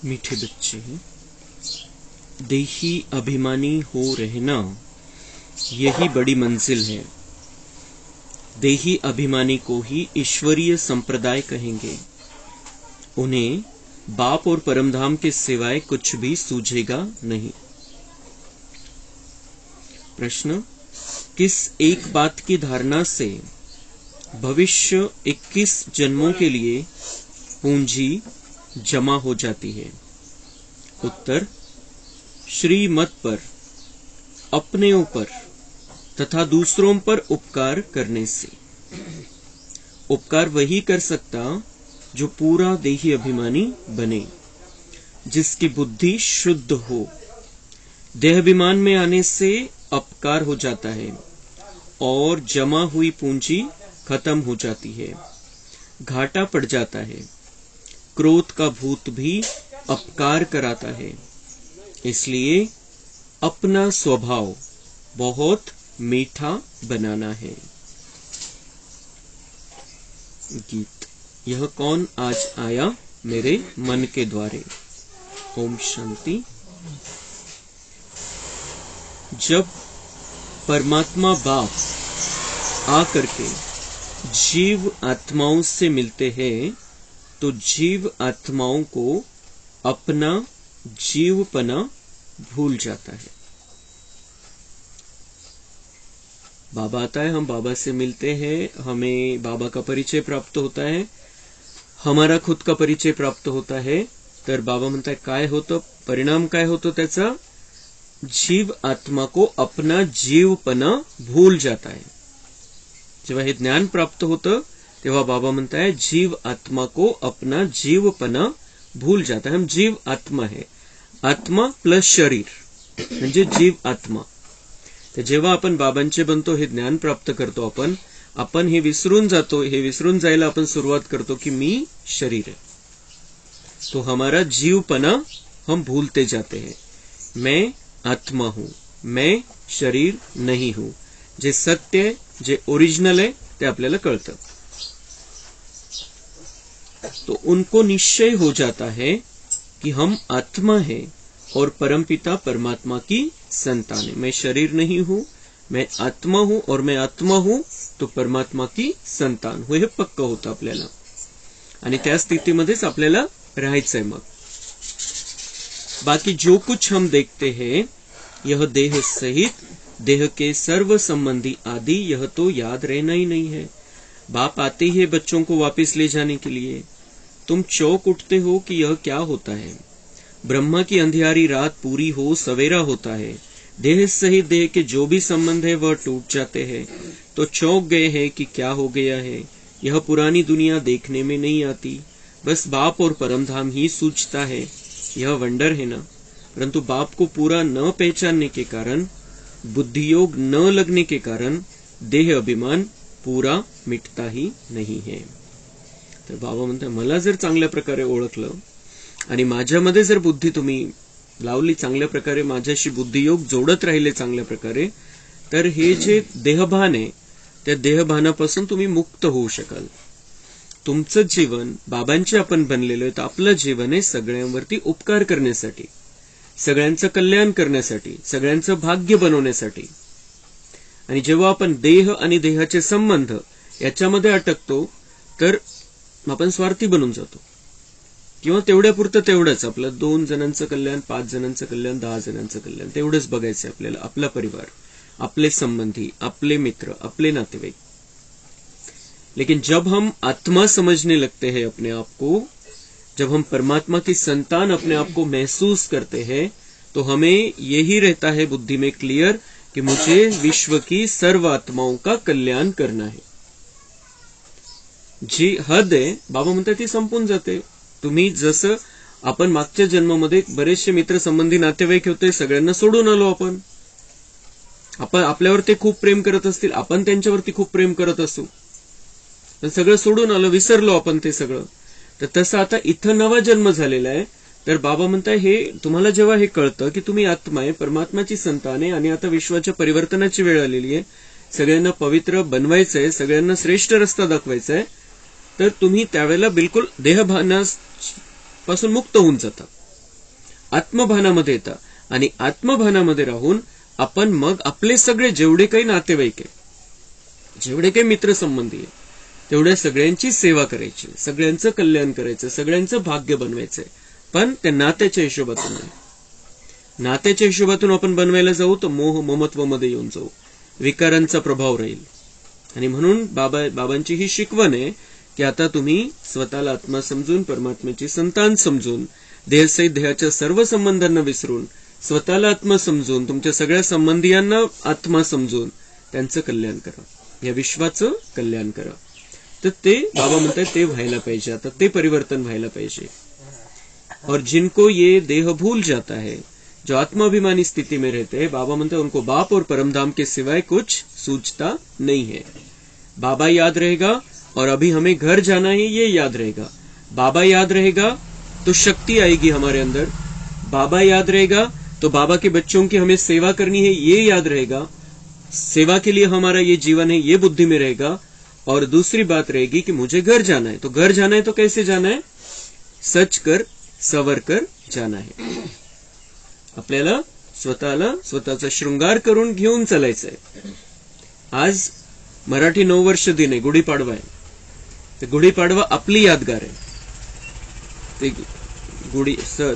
मीठे बच्चे, देही अभिमानी हो रहना यही बड़ी मंजिल है। देही अभिमानी को ही ईश्वरीय संप्रदाय कहेंगे। उन्हें बाप और परमधाम के सिवाय कुछ भी सूझेगा नहीं। प्रश्न, किस एक बात की धारणा से भविष्य 21 जन्मों के लिए पूंजी जमा हो जाती है? उत्तर, श्रीमत पर, अपने ऊपर तथा दूसरों पर उपकार करने से। उपकार वही कर सकता जो पूरा देही अभिमानी बने, जिसकी बुद्धि शुद्ध हो। देहाभिमान में आने से अपकार हो जाता है और जमा हुई पूंजी खत्म हो जाती है, घाटा पड़ जाता है। क्रोध का भूत भी अपकार कराता है। इसलिए अपना स्वभाव बहुत मीठा बनाना है। गीत। यह कौन आज आया मेरे मन के द्वारे। ओम शांति। जब परमात्मा बाप आकर के जीव आत्माओं से मिलते हैं तो जीव आत्माओं को अपना जीवपना भूल जाता है। बाबा आता है, हम बाबा से मिलते हैं, हमें बाबा का परिचय प्राप्त होता है, हमारा खुद का परिचय प्राप्त होता है। तर बाबा म्हणताय काय होतं, परिणाम काय होतो त्याचा? जीव आत्मा को अपना जीवपना भूल जाता है। जेव्हा हे ज्ञान प्राप्त होतं तेव्हा बाबा म्हणताय जीव आत्मा को अपना जीवपना भूल जाता है। हम जीव आत्मा है, आत्मा प्लस शरीर म्हणजे जीव आत्मा। तर जेव्हा आपण बाबांचे बनतो, हे ज्ञान प्राप्त करतो, आपण हे विसरून जातो। हे विसरून जायला आपण सुरुवात करतो कि मी शरीर है। तो हमारा जीवपना हम भूलते जाते हैं। मैं आत्मा हूं, मैं शरीर नहीं हूं। जे सत्य है, जे ओरिजिनल है, ते आपल्याला कळतं। तो उनको निश्चय हो जाता है कि हम आत्मा है और परमपिता परमात्मा की संतान है। मैं शरीर नहीं हूं, मैं आत्मा हूं, और मैं आत्मा हूं तो परमात्मा की संतान हूं। हे पक्क होतं आपल्याला, आणि त्या स्थितीमध्येच आपल्याला राहायचंय। मग बाकी जो कुछ हम देखते हैं, यह देह सहित देह के सर्व संबंधी आदि, यह तो याद रहना ही नहीं है। बाप आते ही है बच्चों को वापस ले जाने के लिए। तुम चौंक उठते हो कि यह क्या होता है। ब्रह्मा की अंधियारी रात पूरी हो, सवेरा होता है। देह सहित देह के जो भी संबंध है वह टूट जाते हैं। तो चौंक गए हैं कि क्या हो गया है। यह पुरानी दुनिया देखने में नहीं आती, बस बाप और परमधाम ही सूझता है। यह वंडर है ना। परंतु बाप को पूरा न पहचानने के कारण, बुद्धियोग न लगने के कारण देह अभिमान पूरा मिटता ही नहीं है। तर बाबा म्हणतात, मला जर चांगल्या प्रकारे ओळखलं आणि माझ्यामध्ये जर बुद्धी तुम्ही लावली चांगल्या प्रकारे, माझ्याशी बुद्धियोग जोडत राहिले चांगल्या प्रकारे, तर हे जे देहभान आहे त्या देहभानापासून तुम्ही मुक्त होऊ शकाल। तुमचं जीवन बाबांचे आपण बनलेलो आहे, तर आपलं जीवन आहे सगळ्यांवरती उपकार करण्यासाठी, सगळ्यांचं कल्याण करण्यासाठी, सगळ्यांचं भाग्य बनवण्यासाठी। आणि जेव्हा आपण देह आणि देहाचे संबंध याच्यामध्ये अटकतो तर आपण स्वार्थी बनून जातो, किंवा तेवढ्यापुरतं तेवढंच आपलं 2 जणांचं कल्याण, 5 जणांचं कल्याण, 10 जणांचं कल्याण, तेवढंच बघायचं आपल्याला। आपला परिवार, आपले संबंधी, आपले मित्र, अपने नातेवाईक। लेकिन जब हम आत्मा समझने लगते हैं अपने आप को, जब हम परमात्मा की संतान अपने आप को महसूस करते हैं, तो हमें यही रहता है बुद्धि में क्लियर कि मुझे विश्व की सर्व आत्माओं का कल्याण करना है। जी हद आहे बाबा म्हणतात ती संपून जाते। तुम्ही जसं आपण मागच्या जन्मामध्ये बरेचसे मित्र संबंधी नातेवाईक होते, सगळ्यांना सोडून आलो आपण आपल्यावर ते खूप प्रेम करत असतील, आपण त्यांच्यावरती खूप प्रेम करत असू, तर सगळं सोडून आलो, विसरलो आपण ते सगळं। तर तसं आता इथं नवा जन्म झालेला आहे। तर बाबा म्हणताय, हे तुम्हाला जेव्हा हे कळतं की तुम्ही आत्मा आहे, परमात्माची संतान आहे, आणि आता विश्वाच्या परिवर्तनाची वेळ आलेली आहे, सगळ्यांना पवित्र बनवायचंय, सगळ्यांना श्रेष्ठ रस्ता दाखवायचा आहे, तर तुम्ही त्यावेळेला बिलकुल देहभानापासून मुक्त होऊन जाता। आत्मभानामध्ये येता आणि आत्मभानामध्ये राहून आपण मग आपले सगळे जेवढे काही नातेवाईक आहे, जेवढे काही मित्रसंबंधी आहे, तेवढ्या सगळ्यांची सेवा करायची, सगळ्यांचं कल्याण करायचं, सगळ्यांचं भाग्य बनवायचंय, पण त्या नात्याच्या हिशोबातून नाही. नात्याच्या हिशोबातून आपण बनवायला जाऊ तर मोह ममत्व मध्ये येऊन जाऊ, विकारांचा प्रभाव राहील. आणि म्हणून बाबांची ही शिकवण आहे की आता तुम्ही स्वतःला आत्मा समजून, परमात्म्याची संतान समजून, देहसहित देहाच्या सर्व संबंधांना विसरून, स्वतःला आत्मा समजून, तुमच्या सगळ्या संबंधियांना आत्मा समजून त्यांचं कल्याण करा, या विश्वाचं कल्याण करा. तर ते बाबा म्हणतात ते व्हायला पाहिजे. आता ते परिवर्तन व्हायला पाहिजे. और जिनको ये देह भूल जाता है, जो आत्माभिमानी स्थिति में रहते हैं, बाबा म्हणते उनको बाप और परमधाम के सिवाय कुछ सूझता नहीं है. बाबा याद रहेगा और अभी हमें घर जाना है, ये याद रहेगा. बाबा याद रहेगा तो शक्ति आएगी हमारे अंदर. बाबा याद रहेगा तो बाबा के बच्चों की हमें सेवा करनी है, ये याद रहेगा. सेवा के लिए हमारा ये जीवन है, ये बुद्धि में रहेगा. और दूसरी बात रहेगी कि मुझे घर जाना है. तो घर जाना है तो कैसे जाना है? सच कर सवर कर जाना है. आपल्याला स्वतःला स्वतःचा शृंगार करून घेऊन चालायचंय. आज मराठी नववर्ष दिन आहे, गुढीपाडवा आहे. ते गुढीपाडवा आपली यादगार आहे.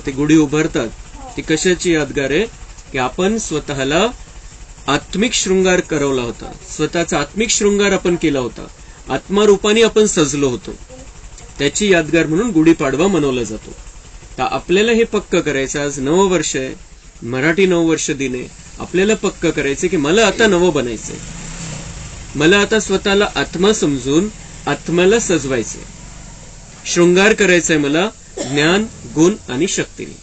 ते गुढी उभारतात ती कशाची यादगार आहे की आपण स्वतःला आत्मिक शृंगार करवला होता, स्वतःचा आत्मिक शृंगार आपण केला होता, आत्मारूपाने आपण सजलो होतो, त्याची यादगार म्हणून गुढीपाडवा मनवला जातो. तर आपल्याला हे पक्क करायचं, आज नववर्ष आहे, मराठी नववर्ष दिन आहे. आपल्याला पक्क करायचं की मला आता नवं बनायचंय, मला आता स्वतःला आत्मा समजून आत्म्याला सजवायचंय, शृंगार करायचंय मला ज्ञान, गुण आणि शक्तीने.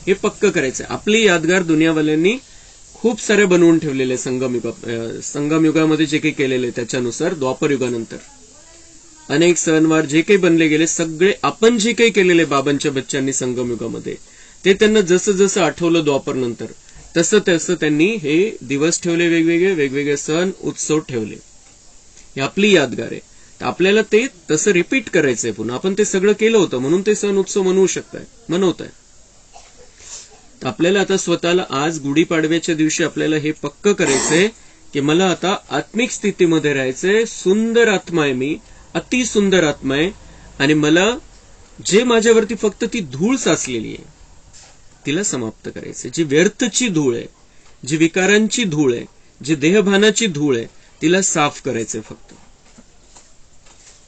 हे पक्क करायचंय. आपली यादगार दुनियावाल्यांनी खूप सारे बनवून ठेवलेले संगम युगामध्ये जे काही केलेले त्याच्यानुसार द्वापर युगानंतर अनेक सणवार जे काही बनले गेले, सगळे आपण जे काही केलेले बाबांच्या बच्चांनी संगम युगामध्ये, ते त्यांना जसं जसं आठवलं द्वापर नंतर तसं तसं त्यांनी हे दिवस ठेवले, वेगवेगळे सण उत्सव ठेवले. ही आपली यादगार आहे. तर आपल्याला ते तसं रिपीट करायचंय पुन्हा. आपण ते सगळं केलं होतं म्हणून ते सण उत्सव मनवताय. आपल्याला आता स्वतःला आज गुढीपाडव्याच्या दिवशी आपल्याला हे पक्क करायचंय की मला आता आत्मिक स्थितीमध्ये राहायचंय. सुंदर आत्मा आहे मी, अति सुंदर आत्मा आहे. आणि मला जे माझ्यावरती फक्त ती धूळ साचलेली आहे तिला समाप्त करायचंय. जी व्यर्थची धूळ आहे, जी विकारांची धूळ आहे, जी देहभानाची धूळ आहे, तिला साफ करायचंय फक्त.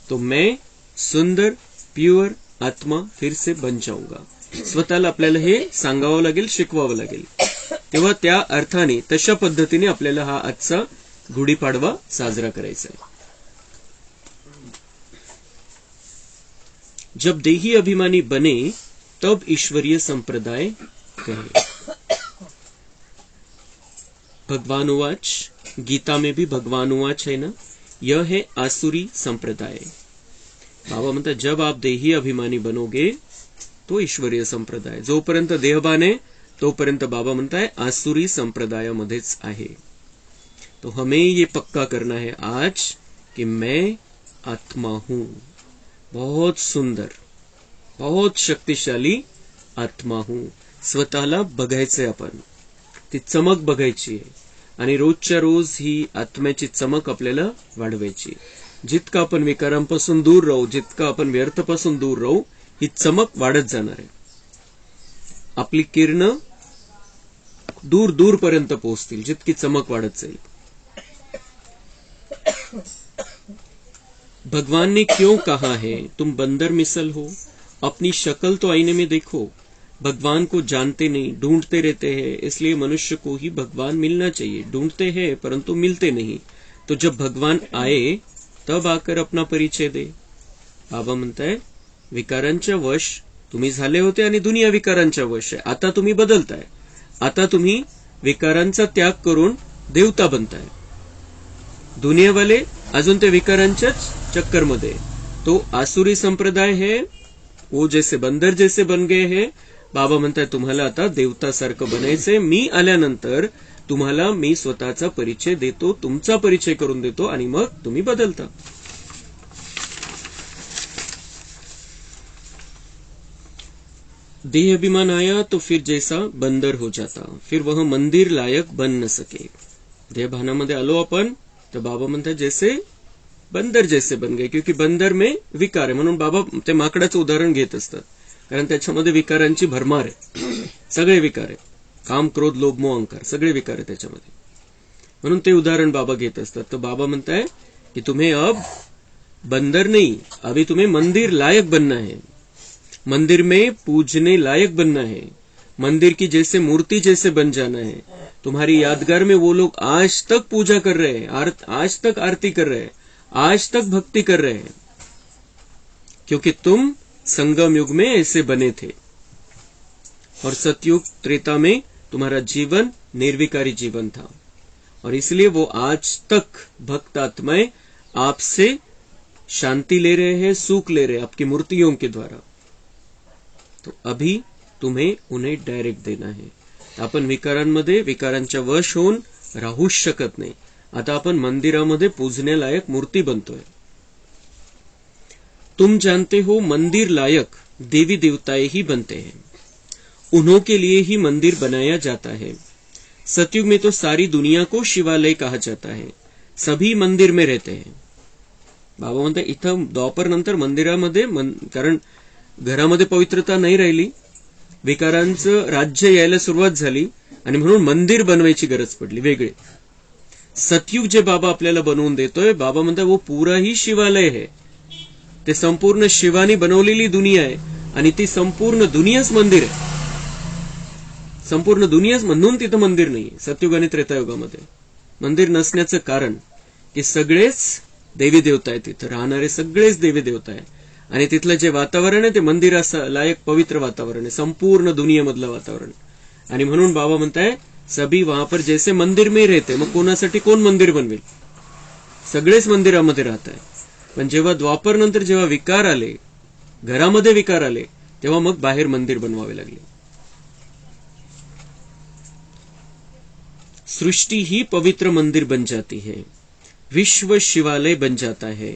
तो मैं सुंदर प्युअर आत्मा फिर से बन जाऊंगा. स्वतःला आपल्याला हे सांगावं लागेल, शिकवावं लागेल. तेव्हा त्या अर्थाने तशा पद्धतीने आपल्याला हा आजचा गुढीपाडवा साजरा करायचा आहे. जब देही अभिमानी बने तब ईश्वरीय संप्रदाय कहे. भगवान उवाच, गीता में भी भगवान उवाच है ना, यह है आसुरी संप्रदाय. बाबा म्हणतात जब आप देही अभिमानी बनोगे तो ईश्वरीय संप्रदाय. जोपर्यंत देहभान आहे तोपर्यंत बाबा म्हणताय आसुरी संप्रदायामध्येच आहे. तो हमें ये पक्का करना है आज कि मैं आत्मा हूं, बहुत सुंदर, बहुत शक्तिशाली आत्मा हूं. स्वतःला बघायचंय आपण, ती चमक बघायची आहे. आणि रोजच्या रोज ही आत्म्याची चमक आपल्याला वाढवायची. जितकं आपण विकारांपासून दूर राहू, जितकं आपण व्यर्थपासून दूर राहू, ही चमक वाढत जाणार आहे. आपली किरणं दूर दूर पर्यंत पोहोचतील जितकी चमक वाढत जाईल. भगवान ने क्यों कहा है तुम बंदर मिसल हो, अपनी शक्ल तो आईने में देखो. भगवान को जानते नहीं, ढूंढते रहते हैं, इसलिए मनुष्य को ही भगवान मिलना चाहिए. ढूंढते हैं परंतु मिलते नहीं. तो जब भगवान आए तब आकर अपना परिचय दे. बाबा म्हणताय विकारांच्या वश तुम्ही झाले होते आणि दुनिया विकारांच्या वश आहे. आता तुम्ही बदलताय. आता तुम्ही विकारांचा त्याग करून देवता बनताय. दुनियावाले अजून ते विकारांच्याच चक्करमध्ये. तो आसुरी संप्रदाय है, वो जैसे बंदर जैसे बन गए है. बाबा म्हणताय तुम्हाला आता देवतासारखं बनायचंय. मी आल्यानंतर तुम्हाला मी स्वतःचा परिचय देतो, तुमचा परिचय करून देतो आणि मग तुम्ही बदलता. देह अभिमान आया तो फिर जैसा बंदर हो जाता, फिर वह मंदिर लायक बन न सके. देहभानामध्ये आलो आपण तर बाबा म्हणतात जैसे बंदर जैसे बन गए, क्योंकि बंदर में विकार आहे. म्हणून बाबा ते माकडाचं उदाहरण घेत असतात, कारण त्याच्यामध्ये विकारांची भरमार आहे. सगळे विकार आहे, काम क्रोध लोभ मोह अहंकार सगळे विकार आहे त्याच्यामध्ये. म्हणून ते उदाहरण बाबा घेत असतात. तर बाबा म्हणताय कि तुम्हें अब बंदर नहीं, अभी तुम्हें मंदिर लायक बनना है. मंदिर में पूजने लायक बनना है. मंदिर की जैसे मूर्ति जैसे बन जाना है. तुम्हारी यादगार में वो लोग आज तक पूजा कर रहे हैं, आज तक आरती कर रहे हैं, आज तक भक्ति कर रहे हैं, क्योंकि तुम संगम युग में ऐसे बने थे. और सतयुग त्रेता में तुम्हारा जीवन निर्विकारी जीवन था, और इसलिए वो आज तक भक्त आत्माएं आपसे शांति ले रहे हैं, सुख ले रहे हैं आपकी मूर्तियों के द्वारा. तो अभी तुम्हें उन्हें डायरेक्ट देना है. आपण विकारांमध्ये विकारांच्या वश होऊन राहूच शकत नाही. आता आपण मंदिरामध्ये पूजण्यालायक मूर्ती बनतोय. तुम जानते हो मंदिर लायक देवी देवताएं ही बनते हैं, उन्हों के लिए ही मंदिर बनाया जाता है. सतयुग में तो सारी दुनिया को शिवालय कहा जाता है, सभी मंदिर में रहते हैं. बाबा म्हणतात इथं द्वापर नंतर मंदिरामध्ये कारण घरामध्ये पवित्रता नाही राहिली, विकारांचं राज्य यायला सुरुवात झाली, आणि म्हणून मंदिर बनवायची गरज पडली वेगळे. सतयुग जे बाबा आपल्याला बनवून देतोय, बाबा म्हणतात वो पूरा ही शिवालय है. ते संपूर्ण शिवानी बनवलेली दुनिया आहे, आणि ती संपूर्ण दुनियाच मंदिर आहे. संपूर्ण दुनियाच, म्हणून तिथं मंदिर नाही. सतयुग आणि त्रेतायुगामध्ये मंदिर नसण्याचं कारण की सगळेच देवी देवता आहेत, तिथं राहणारे सगळेच देवी देवता आहे, आणि तिथलं जे वातावरण आहे ते मंदिराचं लायक पवित्र वातावरण आहे, संपूर्ण दुनियेमधलं वातावरण. आणि म्हणून बाबा म्हणताय सभी वहां पर जैसे मंदिर में रहते. मग कोणासाठी कोण मंदिर बनवेल? सगळेच मंदिरामध्ये राहत आहे. पण जेव्हा द्वापर नंतर जेव्हा विकार आले, घरामध्ये विकार आले, तेव्हा मग बाहेर मंदिर बनवावे लागले. सृष्टि ही पवित्र मंदिर बन जाती है, विश्व शिवालय बन जाता है,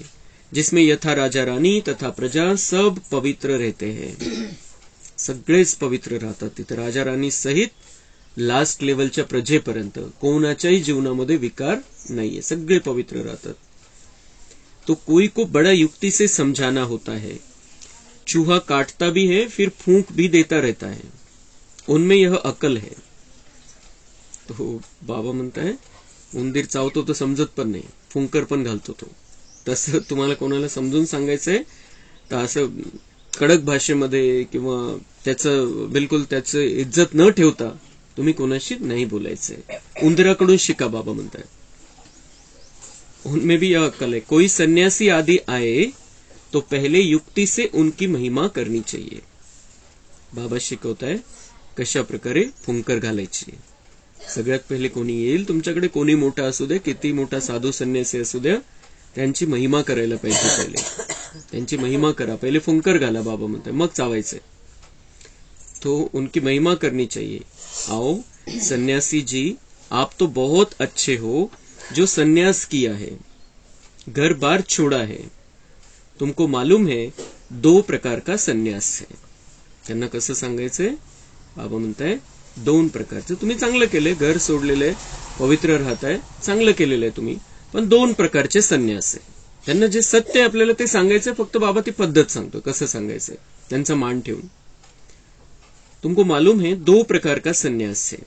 जिसमें यथा राजा रानी तथा प्रजा सब पवित्र रहते हैं. सगळेच पवित्र राहतात तिथे, राजा राणी सहित लास्ट लेवलच्या प्रजेपर्यंत कोणाच्याही जीवनामध्ये विकार नाहीये, सगळे पवित्र राहतात. तो कोई को बड़ा युक्ति से समझाना होता है. चूहा काटता भी है फिर फूंक भी देता रहता है, उनमें यह अकल है. तो बाबा म्हणताय उंदीर चावतो तो समजत पण नाही, फुंकर पण घालतो तो. तसं तुम्हाला कोणाला समजून सांगायचंय तर असं कडक भाषेमध्ये किंवा त्याचं बिलकुल त्याचं इज्जत न ठेवता तुम्ही कोणाशी नाही बोलायचंय. उंदराकडून शिका बाबा म्हणताय. उनमें भी यह अक्कल है. कोई सन्यासी आदि आए तो पहले युक्ति से उनकी महिमा करनी चाहिए. बाबा शिकवताय कशा प्रकारे फुंकर घालायची. सगळ्यात पहिले कोणी येईल तुमच्याकडे, कोणी मोठा असू दे, किती मोठा साधू संन्यासी असू द्या, त्यांची महिमा करायला पाहिजे. पहिले त्यांची महिमा करा, पहिले फुंकर घाला बाबा म्हणताय, मग चावायचंय. तो उनकी महिमा करनी चाहिए. आओ सन्यासी जी, आप तो बहुत अच्छे हो जो सन्यास किया है, घर बार छोड़ा है. तुमको मालूम है 2 प्रकार का सन्यास है. त्यांना कसं सांगायचंय? बाबा म्हणताय 2 प्रकारचं. तुम्ही चांगलं केलंय, घर सोडलेलं आहे, पवित्र राहताय, चांगलं केलेलं आहे तुम्ही, पण 2 प्रकारचे सन्यास आहे. त्यांना जे सत्य आहे आपल्याला ते सांगायचंय, फक्त बाबा ती पद्धत सांगतो कसं सांगायचंय, त्यांचा मान ठेवून. तुमको मालूम है 2 प्रकार का सन्यास है.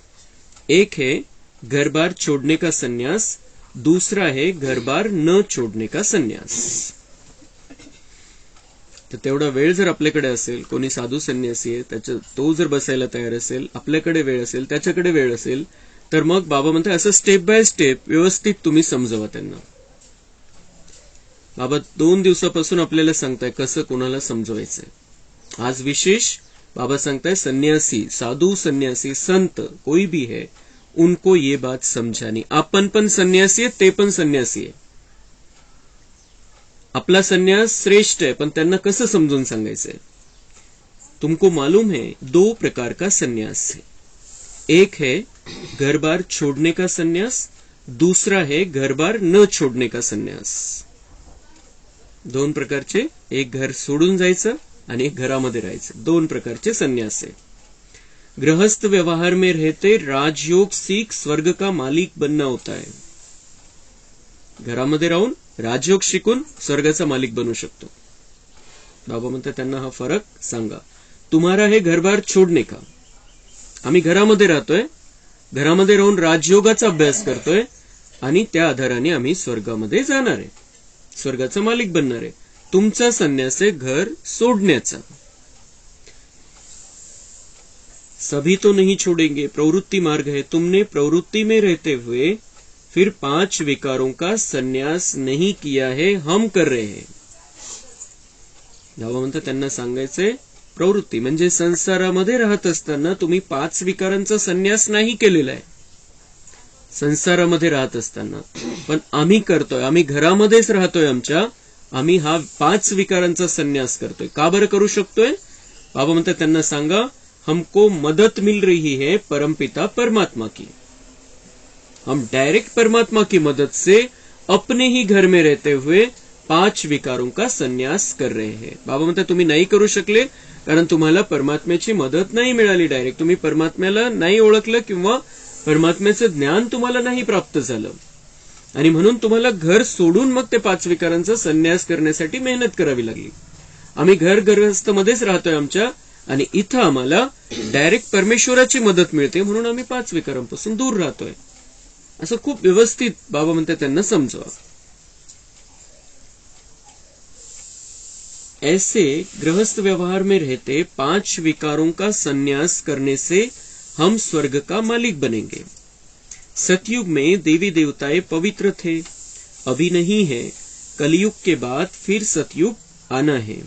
एक है घर बार छोड़ने का सन्यास, दूसरा है घर बार न छोड़ने का सन्यास. तर तेवढा वेळ जर आपल्याकडे असेल, कोणी साधू संन्यासी आहे तो जर बसायला तयार असेल, आपल्याकडे वेळ असेल, त्याच्याकडे वेळ असेल, तर मग बाबा म्हणतात असं स्टेप बाय स्टेप व्यवस्थित तुम्ही समजवा त्यांना. बाबा 2 दिवसापासून आपल्याला सांगताय कसं कोणाला समजवायचंय. आज विशेष बाबा सांगताय सन्यासी, साधू सन्यासी, संत कोई भी है, उनको ये बात समझानी. आपण पण सन्यासी आहे, ते पण सन्यासी आहे. आपला संन्यास श्रेष्ठ है, पण त्यांना कसं समजून सांगायचंय. तुमको मालूम है 2 प्रकार का संन्यास है. एक है घर बार छोड़ने का संन्यास, दूसरा है घर बार न छोड़ने का संन्यास. 2 प्रकारचे, एक घर सोडून जायचं आणि एक घरामध्ये राहायचं. 2 प्रकारचे संन्यास आहे. गृहस्थ व्यवहार में रहते राजयोग सीख स्वर्ग का मालिक बनना होता है. घरामध्ये राहून राजयोग शिकून स्वर्गाचा मालिक बनू शकतो. बाबा म्हणतात त्यांना हा फरक सांगा. तुम्हारा हे घरबार छोडणे का. आम्ही घरामध्ये राहतोय, घरामध्ये राहून राजयोगाचा अभ्यास करतोय आणि त्या आधाराने आम्ही स्वर्गामध्ये जाणार आहे, स्वर्गाचा मालिक बनणार आहे. तुमचा संन्यास आहे घर सोडण्याचा. सभी तो नहीं छोड़ेंगे, प्रवृत्ति मार्ग है. तुमने प्रवृत्ति में रहते हुए फिर 5 विकारों का संन्यास नहीं किया है, हम कर रहे हैं. बाबा म्हणतात त्यांना सांगायचंय प्रवृत्ती म्हणजे संसारामध्ये राहत असताना तुम्ही 5 विकारांचा संन्यास नाही केलेला आहे. संसारामध्ये राहत असताना पण आम्ही करतोय, आम्ही घरामध्येच राहतोय आमच्या, आम्ही हा 5 विकारांचा संन्यास करतोय. का बरं करू शकतोय. बाबा म्हणतात त्यांना सांगा हमको मदद मिल रही है परमपिता परमात्मा की. हम डायरेक्ट परमात्मा की मदद से अपने ही घर में रहते हुए 5 विकारों का संन्यास कर रहे हैं. बाबा म्हणतात तुम्ही नाही करू शकले कारण तुम्हाला परमात्म्याची मदत नाही मिळाली. डायरेक्ट तुम्ही परमात्म्याला नाही ओळखलं किंवा परमात्म्याचं ज्ञान तुम्हाला नाही प्राप्त झालं आणि म्हणून तुम्हाला घर सोडून मग ते 5 विकारांचा संन्यास करण्यासाठी मेहनत करावी लागली. आम्ही गृहस्थ मध्येच राहतोय आमच्या आणि इथं आम्हाला डायरेक्ट परमेश्वराची मदत मिळते म्हणून आम्ही 5 विकारांपासून दूर राहतोय. असं खूप व्यवस्थित बाबा म्हणतात त्यांना समजवा. ऐसे गृहस्थ व्यवहार में रहते 5 विकारों का संन्यास करने से हम स्वर्ग का मालिक बनेंगे. सतयुग में देवी देवताएं पवित्र थे, अभी नहीं है. कलयुग के बाद फिर सतयुग आना है.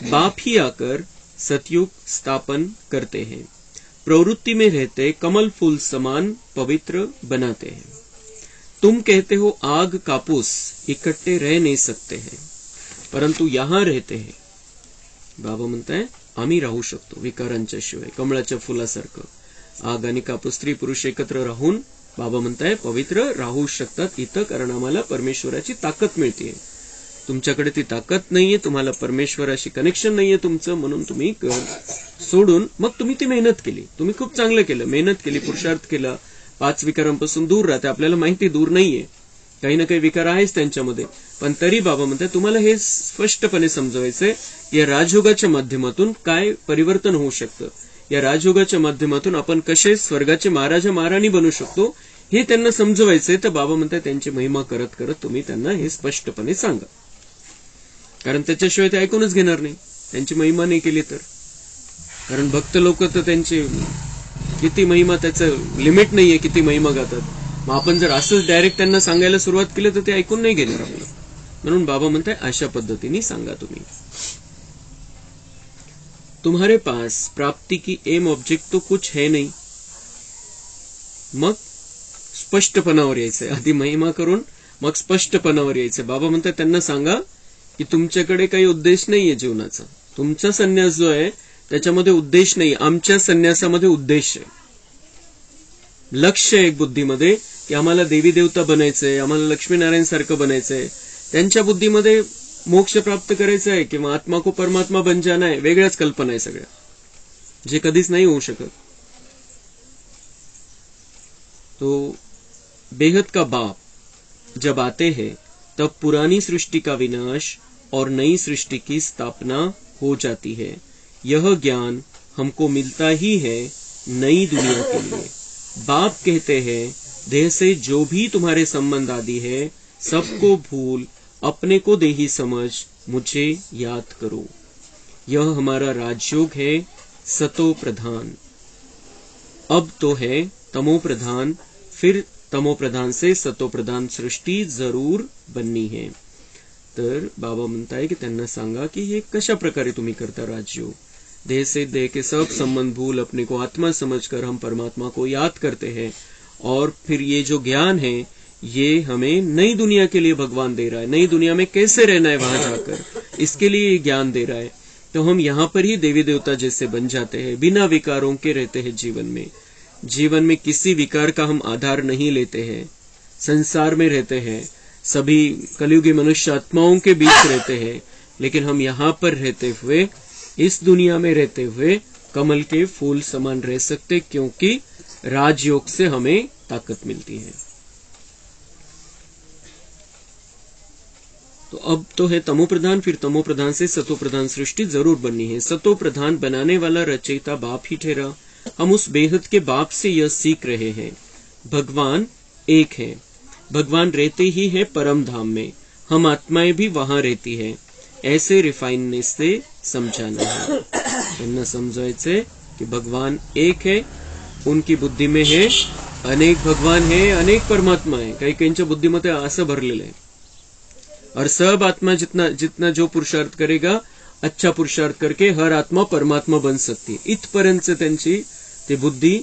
बाप ही आकर सतयुग स्थापन करते हैं. प्रवृत्ति में रहते कमल फूल समान पवित्र बनाते हैं. तुम कहते हो आग कापूस इकट्ठे रह नहीं सकते हैं, परंतु यहां रहते हैं. बाबा म्हणताय आम्ही राहू शकतो विकारांच्या शिवाय, कमळाच्या फुलासारखं. आग आणि कापूस स्त्री पुरुष एकत्र राहून बाबा म्हणताय पवित्र राहू शकतात इथं, कारण आम्हाला परमेश्वराची ताकद मिळते. तुमच्याकडे ती ताकद नाहीये, तुम्हाला परमेश्वराशी कनेक्शन नाहीये तुमचं, म्हणून तुम्ही सोडून मग तुम्ही ती मेहनत केली. तुम्ही खूप चांगलं केलं, मेहनत केली, पुरुषार्थ केला, 5 विकारांपासून दूर राहते. आपल्याला माहिती दूर नाहीये, काही ना काही विकार आहेच त्यांच्यामध्ये, पण तरी बाबा म्हणतात तुम्हाला हे स्पष्टपणे समजवायचंय या राजयोगाच्या माध्यमातून काय परिवर्तन होऊ शकतं, या राजयोगाच्या माध्यमातून आपण कसे स्वर्गाचे महाराजा महाराणी बनू शकतो हे त्यांना समजवायचंय. तर बाबा म्हणतात त्यांची महिमा करत करत तुम्ही त्यांना हे स्पष्टपणे सांगा, कारण त्याच्याशिवाय ते ऐकूनच घेणार नाही त्यांची महिमा नाही केली तर. कारण भक्त लोक तर त्यांची किती महिमा, त्याचं लिमिट नाहीये किती महिमा गातात. मग आपण जर असंच डायरेक्ट त्यांना सांगायला सुरुवात केली तर ते ऐकून नाही घेणार आपलं. म्हणून बाबा म्हणताय अशा पद्धतीने सांगा तुम्ही. तुम्हारे पास प्राप्ति की एम ऑब्जेक्ट तो कुछ है नहीं. मग स्पष्टपणावर यायचंय, आधी महिमा करून मग स्पष्टपणावर यायचंय. बाबा म्हणतात त्यांना सांगा की तुमच्याकडे काही उद्देश नाहीये जीवनाचा. तुमचा संन्यास जो आहे त्याच्यामध्ये उद्देश नाही, आमच्या संन्यासामध्ये उद्देश आहे, लक्ष्य आहे एक बुद्धीमध्ये की आम्हाला देवी देवता बनायचंय, आम्हाला लक्ष्मीनारायण सारखं बनायचंय. त्यांच्या बुद्धीमध्ये मोक्ष प्राप्त करायचं आहे किंवा आत्मा को परमात्मा बन जाना है, वेगळ्याच कल्पना आहे सगळ्या, जे कधीच नाही होऊ शकत. तो बेहद का बाप जब आते हैं तब पुरानी सृष्टि का विनाश और नई सृष्टि की स्थापना हो जाती है. यह ज्ञान हमको मिलता ही है नई दुनिया के लिए. बाप कहते हैं देह से जो भी तुम्हारे संबंध आदि है सबको भूल अपने को देही समझ मुझे याद करो. यह हमारा राजयोग है सतो प्रधान. अब तो है तमो प्रधान, फिर तमो प्रधान से सतो प्रधान सृष्टी जरूर बननी है. तर बाबा म्हणताय की त्यांना सांगा की हे कशा प्रकारे तुम्ही करता राजयोग. देह से देह के सब संबंध भूल अपने को आत्मा समझकर हम परमात्मा को याद करते हैं, और फिर ये जो ज्ञान है ये हमें नई दुनिया के लिए भगवान दे रहा है. नई दुनिया में कैसे रहना है वहां जाकर, इसके लिए ये ज्ञान दे रहा है. तो हम यहाँ पर ही देवी देवता जैसे बन जाते हैं, बिना विकारों के रहते हैं जीवन में. जीवन में किसी विकार का हम आधार नहीं लेते हैं, संसार में रहते हैं, सभी कलयुगी मनुष्य आत्माओं के बीच रहते हैं, लेकिन हम यहाँ पर रहते हुए इस दुनिया में रहते हुए कमल के फूल समान रह सकते, क्योंकि राजयोग से हमें ताकत मिलती है। तो अब तो है तमो प्रधान, फिर तमो प्रधान से सतो प्रधान सृष्टि जरूर बननी है। सतो प्रधान बनाने वाला रचयिता बाप ही ठहरा। हम उस बेहद के बाप से यह सीख रहे हैं, भगवान एक है, भगवान रहते ही है परम धाम में, हम आत्माएं भी वहां रहती है। ऐसे रिफाइननेस से समझाना है, त्यांना समजायचे कि भगवान एक है, उनकी बुद्धी में है अनेक भगवान है, अनेक परमात्मा है। काही काहींच्या बुद्धीमध्ये असं भरलेलं आहे। और सब आत्मा जितना जितना जो पुरुषार्थ करेगा, अच्छा पुरुषार्थ करके हर आत्मा परमात्मा बन सकती है। इथपर्यंत त्यांची ते बुद्धी,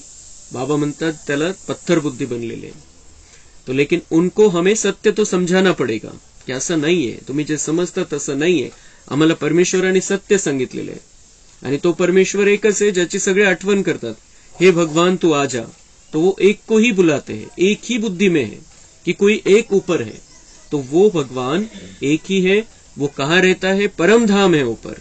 बाबा म्हणतात त्याला पत्थर बुद्धी बनलेली आहे। तो लेकिन उनको हमें सत्य तो समझाना पड़ेगा कि असं नाहीये, तुम्ही जे समजता तसं नाहीये। आम्हाला परमेश्वराने सत्य सांगितलेलं आहे आणि तो परमेश्वर एकच आहे, ज्याची सगळे आठवण करतात, हे भगवान तू आ जा। तो वो एक को ही बुलाते हैं, एक ही बुद्धि में है कि कोई एक ऊपर है। तो वो भगवान एक ही है। वो कहाँ रहता है? परम धाम है ऊपर,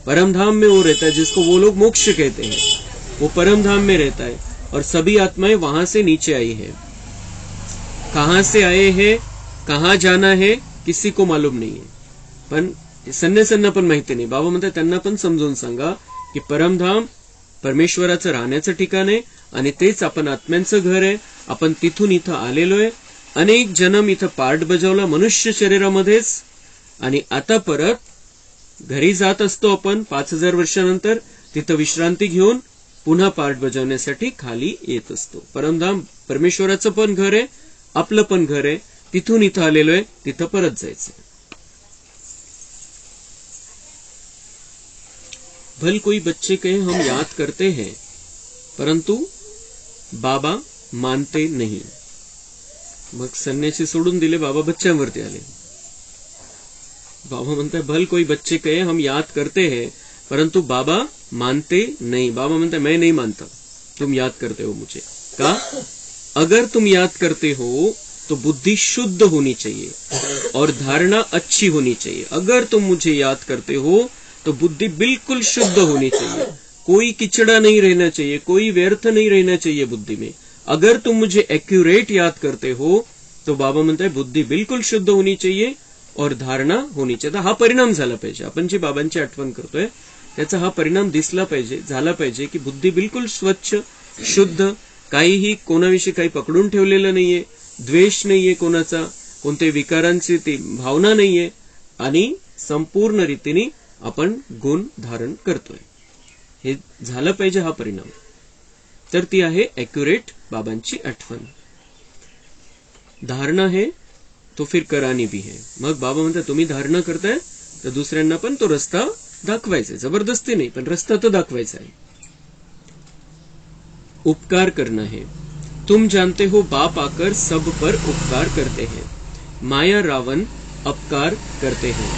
परम धाम में वो रहता है, जिसको वो लोग मोक्ष कहते हैं। वो परम धाम में रहता है और सभी आत्माएं वहां से नीचे आई है। कहां से आए हैं, कहां जाना है, किसी को मालूम नहीं है। पण संन्यासांना पण माहिती नाही। बाबा म्हणतात त्यांना पण समजून सांगा की परमधाम परमेश्वराचं राहण्याचं ठिकाण आहे आणि तेच आपण आत्म्यांचं घर आहे। आपण तिथून इथं आलेलो आहे, अनेक जन्म इथं पार्ट बजावला मनुष्य शरीरामध्येच, आणि आता परत घरी जात असतो आपण 5000 वर्षानंतर, तिथं विश्रांती घेऊन पुन्हा पार्ट बजावण्यासाठी खाली येत असतो। परमधाम परमेश्वराचं पण घर आहे, आपलं पण घर आहे, तिथून इथं आलेलो आहे, तिथं परत जायचं। भल कोई बच्चे कहे हम याद करते हैं, परंतु बाबा मानते नहीं। मग संन्यासी सोडून दिले, बाबा बच्च्यांवरती आले। बाबा म्हणताय भल कोई बच्चे कहे हम याद करते हैं, परंतु बाबा मानते नहीं। बाबा म्हणताय मैं नहीं मानता तुम याद करते हो मुझे। का? अगर तुम याद करते हो तो बुद्धि शुद्ध होनी चाहिए और धारणा अच्छी होनी चाहिए। अगर तुम मुझे याद करते हो तो बुद्धि बिल्कुल शुद्ध होनी चाहिए, कोई किचड़ा नहीं रहना चाहिए, कोई व्यर्थ नहीं रहना चाहिए बुद्धि में। अगर तुम मुझे एक्यूरेट याद करते हो तो बाबा म्हणते हैं बुद्धि बिल्कुल शुद्ध होनी चाहिए और धारणा होनी चाहिए। हा परिणाम झाला पाहिजे, आपण जी बाबांची आठवण करतोय त्याचा हा परिणाम दिसला पाहिजे, झाला पाहिजे की बुद्धी बिल्कुल स्वच्छ शुद्ध, काहीही कोणाविषयी काही पकडून ठेवलेलं नाहीये, द्वेष नाहीये कोणाचा, कोणत्याही विकारांची ती भावना नाहीये, आणि संपूर्ण रीतीने आपण गुण धारण करतोय। हे झालं पाहिजे हा परिणाम। तर ती आहे एक्युरेट बाबांची आठवण। धारणा है तो फिर करानी भी है। मग बाबा म्हणतात तुम्ही धारणा करताय तर दुसऱ्यांना पण तो रस्ता दाखवायचा, जबरदस्ती नहीं पण रस्ता तो दाखवायचा है। उपकार करना है। तुम जानते हो बाप आकर सब पर उपकार करते हैं। माया रावण अपकार करते हैं,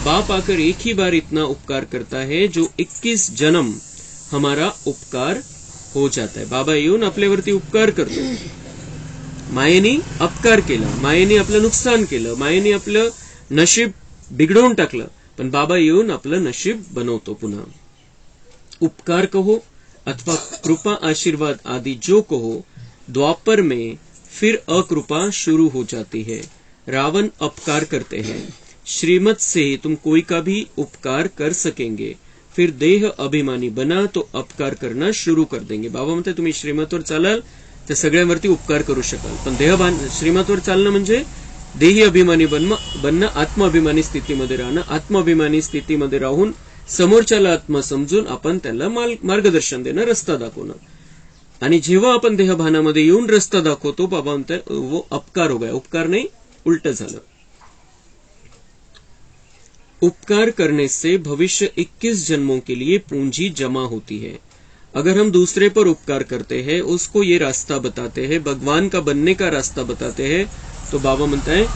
बाप आकर एक ही बार इतना उपकार करता है जो 21 जन्म हमारा उपकार हो जाता है। बाबा येऊन आपल्यावरती उपकार करतो। मायेने अपकार केला, मायेने आपलं नुकसान केलं, मायेने आपलं नशीब बिघडवून टाकलं, पण बाबा येऊन आपलं नशीब बनवतो पुन्हा। उपकार कहो अथवा कृपा आशीर्वाद आदि जो कहो, द्वापर में फिर अकृपा शुरू हो जाती है। रावण अपकार करते हैं, श्रीमत से तुम कोई का भी उपकार कर सकेंगे, फिर देह अभिमानी बना तो अपकार करना शुरू कर देंगे। बाबा म्हणते तुम्ही श्रीमतवर चालाल तर सगळ्यांवरती उपकार करू शकाल, पण श्रीमतवर चालणं म्हणजे देही अभिमानी बनणं, आत्माभिमानी स्थितीमध्ये राहणं, आत्माभिमानी स्थितीमध्ये राहून समोरच्याला आत्मा समजून आपण त्याला मार्गदर्शन देणं, रस्ता दाखवणं। आणि जेव्हा आपण देहभानामध्ये येऊन रस्ता दाखवतो, बाबा म्हणतात वो अपकार हो गया, उपकार नाही उलट झालं। उपकार करने से भविष्य 21 जन्मों के लिए पूंजी जमा होती है। अगर हम दूसरे पर उपकार करते हैं, उसको ये रास्ता बताते हैं, भगवान का बनने का रास्ता बताते हैं, तो बाबा म्हणता है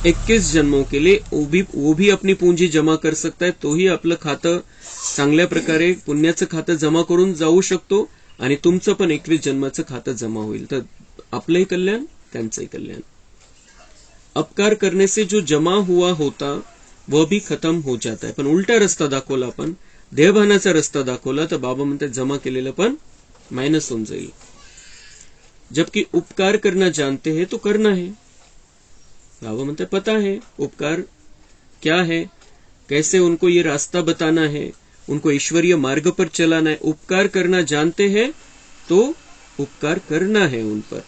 21 जन्मों के लिए वो भी अपनी पूंजी जमा कर सकता है। तोही आपलं खातं चांगल्या प्रकारे पुण्याचं खातं जमा करून जाऊ शकतो आणि तुमचं पण 21 जन्माचं खातं जमा होईल, तर आपलंही कल्याण त्यांचंही कल्याण। अपकार करने से जो जमा हुआ होता वह भी खत्म हो जाता है, पण उल्टा रस्ता दाखवला आपण, देहभानाचा रस्ता दाखवला तर बाबा म्हणतात जमा केलेलं पण मायनस होऊन जाईल. जबकि उपकार करना जानते हैं तो करना है. बाबा म्हणते पता है उपकार क्या है, कैसे उनको ये रास्ता बताना है, उनको ईश्वरीय मार्ग पर चलाना है. उपकार करना जानते हैं तो उपकार करना है उन पर,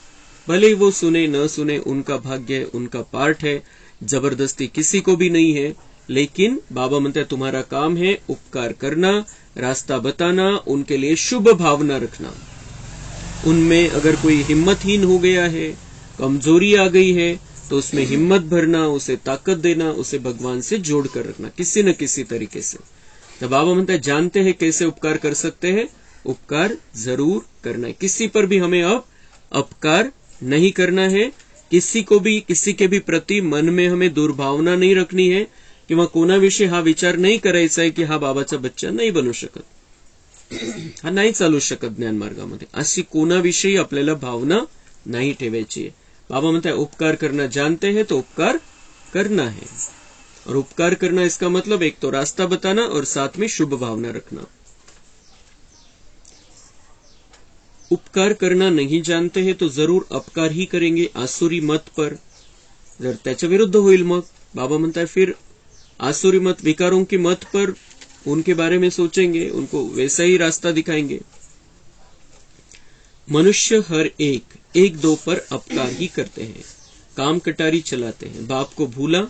भले ही वो सुने न सुने, उनका भाग्य है, उनका पार्ट है. जबरदस्ती किसी को भी नहीं है. लेकिन बाबा म्हणते हैं तुम्हारा काम है उपकार करना, रास्ता बताना, उनके लिए शुभ भावना रखना. उनमें अगर कोई हिम्मतहीन हो गया है, कमजोरी आ गई है, तो उसमें हिम्मत भरना, उसे ताकत देना, उसे भगवान से जोड़ कर रखना किसी न किसी तरीके से. तो बाबा म्हणते हैं जानते हैं कैसे उपकार कर सकते हैं, उपकार जरूर करना है. किसी पर भी हमें अब अपकार नहीं करना है. किसी को भी, किसी के भी प्रति मन में हमें दुर्भावना नहीं रखनी है किंवा कोणाविषयी हा विचार नाही करायचा आहे की हा बाबाचा बच्चा नाही बनू शकत, हा नाही चालू शकत ज्ञान मार्गामध्ये, अशी कोणाविषयी आपल्याला भावना नाही ठेवायची आहे. बाबा म्हणता है उपकार करना जानते हैं तो उपकार करना है. और उपकार करना इसका मतलब एक तो रास्ता बताना और साथ में शुभ भावना रखना. उपकार करना नहीं जानते हैं तो जरूर अपकार ही करेंगे आसुरी मत पर. जर त्याच्या विरुद्ध होईल मग बाबा म्हणता है फिर आसुरी मत, विकारों की मत पर उनके बारे में सोचेंगे, उनको वैसा ही रास्ता दिखाएंगे. मनुष्य हर एक दो पर अपकार ही करते हैं, काम कटारी चलाते हैं. बाप को भूला,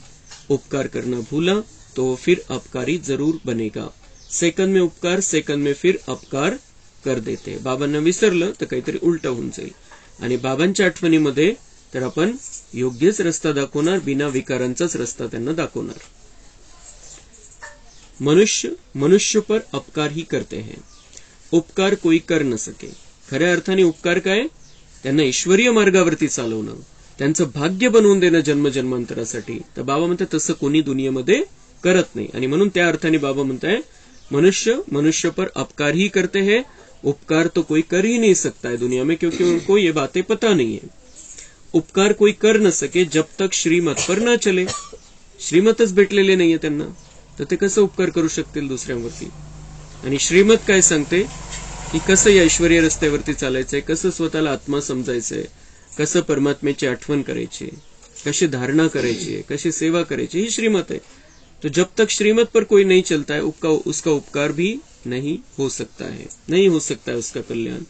उपकार करना भूला तो फिर अपकारी जरूर बनेगा. सेकंद में उपकार, सेकंद में फिर अपकार कर देते. बाबांना विसरलं तर काहीतरी उलट होऊन जाईल. आणि बाबांच्या आठवणीमध्ये तर आपण योग्यच रस्ता दाखवणार, बिना विकारांचाच रस्ता त्यांना दाखवणार. मनुष्य पर अपकार ही करते हैं, उपकार कोई कर न सके. खऱ्या अर्थाने उपकार काय, त्यांना ईश्वरीय मार्गावरती चालवणं, त्यांचं भाग्य बनवून देणं जन्मजन्मांतरासाठी. तर बाबा म्हणतात तसं कोणी दुनियेमध्ये करत नाही. आणि म्हणून त्या अर्थाने बाबा म्हणताय मनुष्य पर अपकार ही करते हैं, उपकार तो कोई कर ही नहीं सकता है दुनिया में, क्योंकि उनको ये बातें पता नहीं है. उपकार कोई कर न सके जब तक श्रीमत पर न चले. श्रीमतच भेटलेले नाहीये त्यांना, तर ते कसं उपकार करू शकतील दुसऱ्यांवरती. आणि श्रीमत काय सांगते की कसं या ईश्वरीय रस्त्यावरती चालायचंय, कसं स्वतःला आत्मा समजायचंय, कसं परमात्म्याची आठवण करायची, कशी धारणा करायची, कशी सेवा करायची, ही श्रीमत है. तो जब तक श्रीमत पर कोई नहीं चलता है उसका उपकार भी नहीं हो सकता है, नहीं हो सकता है उसका कल्याण.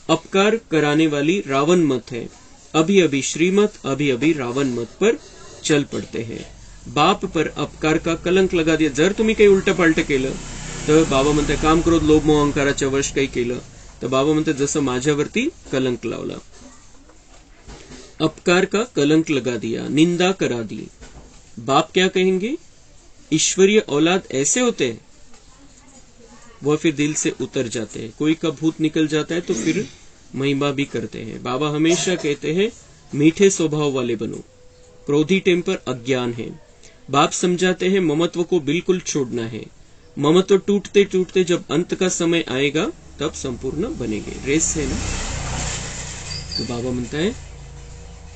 अपकार कराने वाली रावण मत है. अभी अभी श्रीमत, अभी अभी रावण मत पर चल पड़ते हैं. बाप पर अपकार का कलंक लगा दिया. जर तुम्ही काही उलट पालट केलं तर बाबा म्हणतात काम क्रोध लोभ मोह अहंकाराच्या वश काही केलं तर बाबा म्हणतात जसं माझ्यावरती कलंक लावला. अपकार का कलंक लगा दिया, निंदा करा दी. बाप क्या कहेंगे, ईश्वरीय औलाद ऐसे होते हैं, वह फिर दिल से उतर जाते हैं. कोई का भूत निकल जाता है तो फिर महिमा भी करते हैं. बाबा हमेशा कहते हैं मीठे स्वभाव वाले बनो, क्रोधी टेम्पर अज्ञान है. बाप समझाते हैं ममत्व को बिल्कुल छोड़ना है. ममत्व टूटते टूटते जब अंत का समय आएगा तब संपूर्ण बनेंगे. रेस है ना. तो बाबा म्हणता है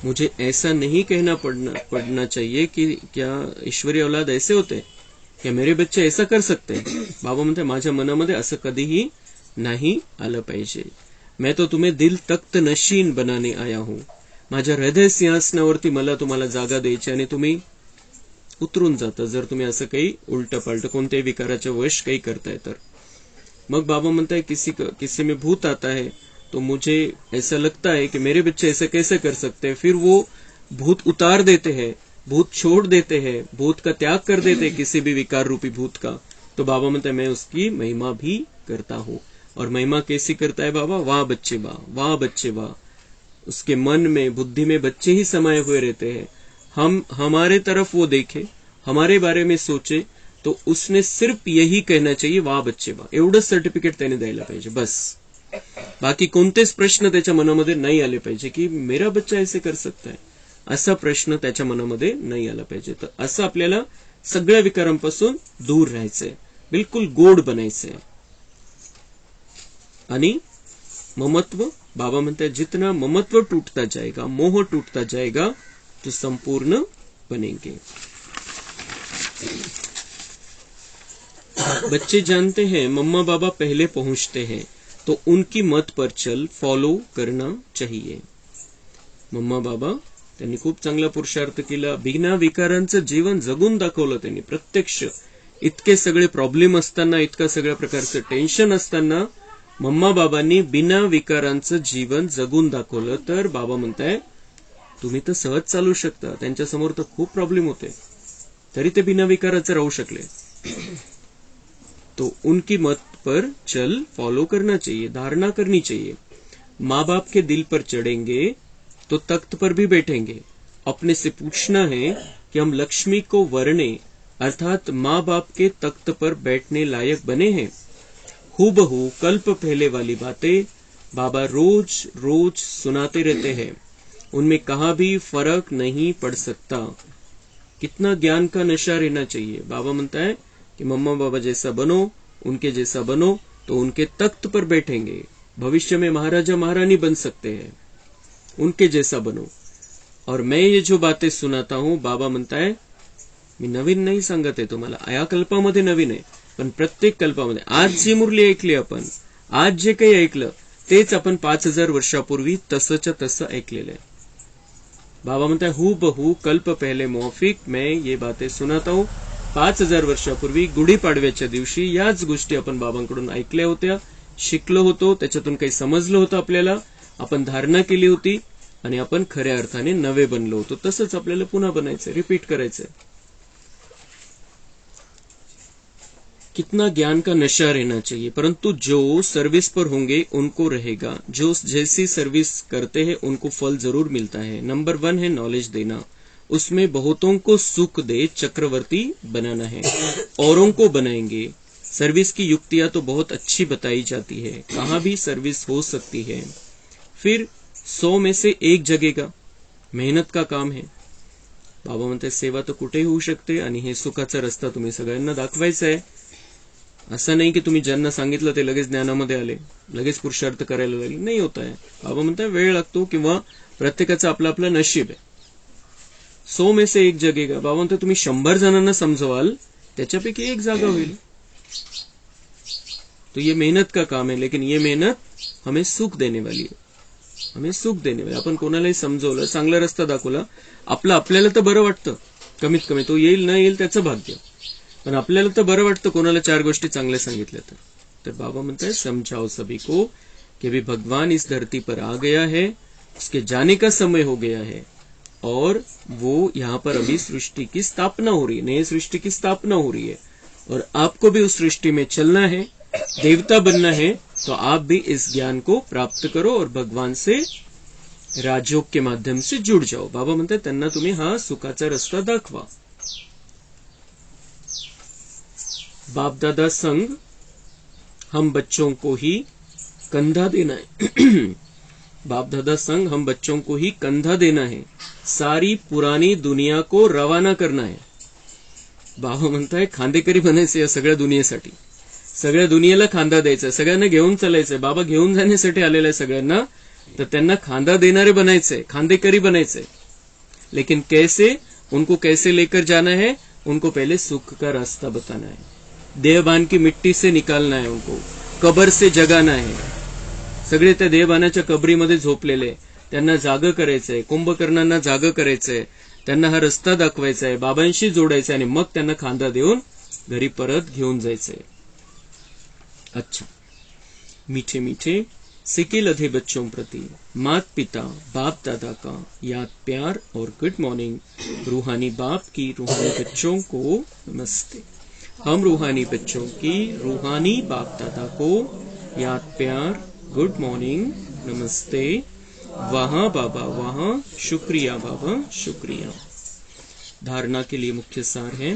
मुझे ऐसा नहीं कहना पड़ना चाहिए कि क्या ईश्वरी औलाद ऐसे होते हैं, क्या मेरे बच्चे ऐसा कर सकते हैं. बाबा म्हणते माझ्या मनामध्ये असं कधीही नाही आलं पाहिजे. मैं तो तुम्हें दिल तख्त नशीन बनाने आया हूं. माझ्या हृदय सिंहासनावरती मला तुम्हाला जागा द्यायची आणि तुम्ही उतरून जाता जर तुम्ही असं काही उलट पालट कोणत्याही विकाराच्या वश काही करताय तर. मग बाबा म्हणता है किसी में भूत आता है तो मुझे ऐसा लगता है कि मेरे बच्चे ऐसे कैसे कर सकते हैं. फिर वो भूत उतार देते हैं, भूत छोड़ देते हैं, भूत का त्याग कर देते हैं, किसी भी विकार रूपी भूत का. तो बाबा म्हणता है मैं उसकी महिमा भी करता हूं. और महिमा कैसी करता है बाबा, वाह बच्चे वाह, वाह बच्चे वाह. उसके मन में बुद्धि में बच्चे ही समाये हुए रहते हैं. हम हमारे तरफ वो देखे, हमारे बारे में सोचे तो उसने सिर्फ यही कहना चाहिए वाह बच्चे वाह. एवढंच सर्टिफिकेट त्याने द्यायला पाहिजे बस. बाकी कोणतेच प्रश्न त्याच्या मनामध्ये नाही आले पाहिजे की मेरा बच्चा ऐसे कर सकता है, असा प्रश्न त्याच्या मनामध्ये नाही आला पाहिजे. तर असं आपल्याला सगळ्या विकारांपासून दूर राहायचंय, बिलकुल गोड बनायचंय. आणि ममत्व बाबा म्हणतात जितना ममत्व टूटता जाएगा, मोह टूटता जाएगा तो संपूर्ण बनेंगे. बच्चे जानते हैं मम्मा बाबा पहले पहुंचते हैं, तो उनकी मत पर चल फॉलो करना चाहिए. मम्मा बाबा त्यांनी खूप चांगला पुरुषार्थ केला, बिना विकारांचं जीवन जगून दाखवलं त्यांनी प्रत्यक्ष. इतके सगळे प्रॉब्लेम असताना, इतका सगळ्या प्रकारचं टेन्शन असताना मम्मा बाबांनी बिना विकारांचं जीवन जगून दाखवलं. तर बाबा म्हणताय तुम्ही तर सहज चालू शकता, त्यांच्या समोर तर खूप प्रॉब्लेम होते, तरी ते बिना विकाराचे राहू शकले. तो उनकी मत पर चल फॉलो करना चाहिए, धारणा करनी चाहिए. माँ बाप के दिल पर चढ़ेंगे तो तख्त पर भी बैठेंगे. अपने से पूछना है कि हम लक्ष्मी को वरने अर्थात माँ बाप के तख्त पर बैठने लायक बने हैं. हूबहू कल्प पहले वाली बातें बाबा रोज रोज सुनाते रहते हैं, उनमें कहाँ भी फर्क नहीं पड़ सकता. कितना ज्ञान का नशा रहना चाहिए. बाबा म्हणता है कि मम्मा बाबा जैसा बनो, उनके जैसा बनो तो उनके तख्त पर बैठेंगे. भविष्य में महाराजा महारानी बन सकते हैं, उनके जैसा बनो. और मैं ये जो बातें सुनाता हूं, बाबा म्हणता है मी नवीन नाही सांगत आहे तुम्हाला, या कल्पामध्ये नवीन आहे, पण प्रत्येक कल्पामध्ये आज जी मुरली ऐकली आपण, आज जे काही ऐकलं तेच आपण 5000 वर्षापूर्वी तसंच्या तसं ऐकलेलं आहे. बाबा म्हणताय हूबहू कल्प पहले मौफिक मैं ये बातें सुनाता हूं. 5000 वर्षापूर्वी गुढीपाडव्याच्या दिवशी याच गोष्टी आपण बाबांकडून ऐकल्या होत्या, शिकलो होतो, त्याच्यातून काही समजलं होतं आपल्याला, आपण धारणा केली होती आणि आपण खऱ्या अर्थाने नवे बनलो होतो. तसंच आपल्याला पुन्हा बनायचंय, रिपीट करायचंय. कितना ज्ञान का नशा रहना चाहिए. परंतु जो सर्विस पर होंगे उनको रहेगा, जो जैसी सर्विस करते हैं उनको फल जरूर मिलता है. नंबर 1 है नॉलेज देना, उसमें बहुतों को सुख दे चक्रवर्ती बनाना है, औरों को बनाएंगे. सर्विस की युक्तियां तो बहुत अच्छी बताई जाती है, कहाँ भी सर्विस हो सकती है. फिर 100 में से 1 जगेगा, मेहनत का काम है. बाबा म्हणते सेवा तर कुठेही होऊ शकते आणि हे सुखाचा रस्ता तुम्ही सगळ्यांना दाखवायचा आहे. असं नाही की तुम्ही ज्यांना सांगितलं ते लगेच ज्ञानामध्ये आले, लगेच पुरुषार्थ करायला लागले, नाही होत आहे. बाबा म्हणताय वेळ लागतो किंवा प्रत्येकाचं आपलं आपलं नशीब आहे. 100 में से 1 जगेगा. बाबा म्हणतो तुम्ही 100 जणांना समजवाल त्याच्यापैकी 1 जागा होईल. तो ये मेहनत का काम है, लेकिन ये मेहनत हमें सुख देने वाली है, हमें सुख देने वाली. आपण कोणालाही समजवलं, चांगला रस्ता दाखवला, आपल्याला तर बरं वाटतं, कमीत कमी तो येईल न येईल त्याचं भाग्य, पण आपल्याला तर बरं वाटतं कोणाला 4 गोष्टी चांगल्या सांगितल्या तर. बाबा म्हणताय समझाओ सभी को कि अभी भगवान इस धरती पर आ गया है, उसके जाने का समय हो गया है और वो यहाँ पर अभी सृष्टि की स्थापना हो रही है, नई सृष्टि की स्थापना हो रही है और आपको भी उस सृष्टि में चलना है, देवता बनना है. तो आप भी इस ज्ञान को प्राप्त करो और भगवान से राजयोग के माध्यम से जुड़ जाओ. बाबा म्हणतात त्यांना तुम्ही हा सुखाचा रस्ता दाखवा. बाप दादा संग हम बच्चों को ही कंधा देना है. बाप दादा संग हम बच्चों को ही कंधा देना है, सारी पुरानी दुनिया को रवाना करना है. बाबा म्हणताय खांदेकरी बनायचे या सगळ्या दुनियेसाठी, सगळ्या दुनियेला खांदा द्यायचा, सगळ्यांना घेऊन चालायचंय. बाबा घेऊन जाण्यासाठी आलेला आहे सगळ्यांना, तर त्यांना खांदा देणारे बनायचंय, खांदेकरी बनायचंय. लेकिन कैसे, उनको कैसे लेकर जाना है, उनको पहले सुख का रास्ता बताना है, देहबान की मिट्टी से निकालना है, उनको कबर से जगाना है. सगळे त्या देहबानाच्या कबरीमध्ये झोपलेले, त्यांना जागं करायचंय, कुंभकर्णांना जागं करायचंय, त्यांना हा रस्ता दाखवायचा आहे, बाबांशी जोडायचा आणि मग त्यांना खांदा देऊन घरी परत घेऊन जायचंय. अच्छा, मीठे मीठे सिके लधे बच्चों प्रति मात पिता बाप दादा का याद प्यार और गुड मॉर्निंग. रूहानी बाप की रूहानी बच्चों को नमस्ते. हम रूहानी बच्चों की रूहानी बाप दादा को याद प्यार गुड मॉर्निंग नमस्ते. वहां बाबा वहां, शुक्रिया बाबा शुक्रिया. धारणा के लिए मुख्य सार है,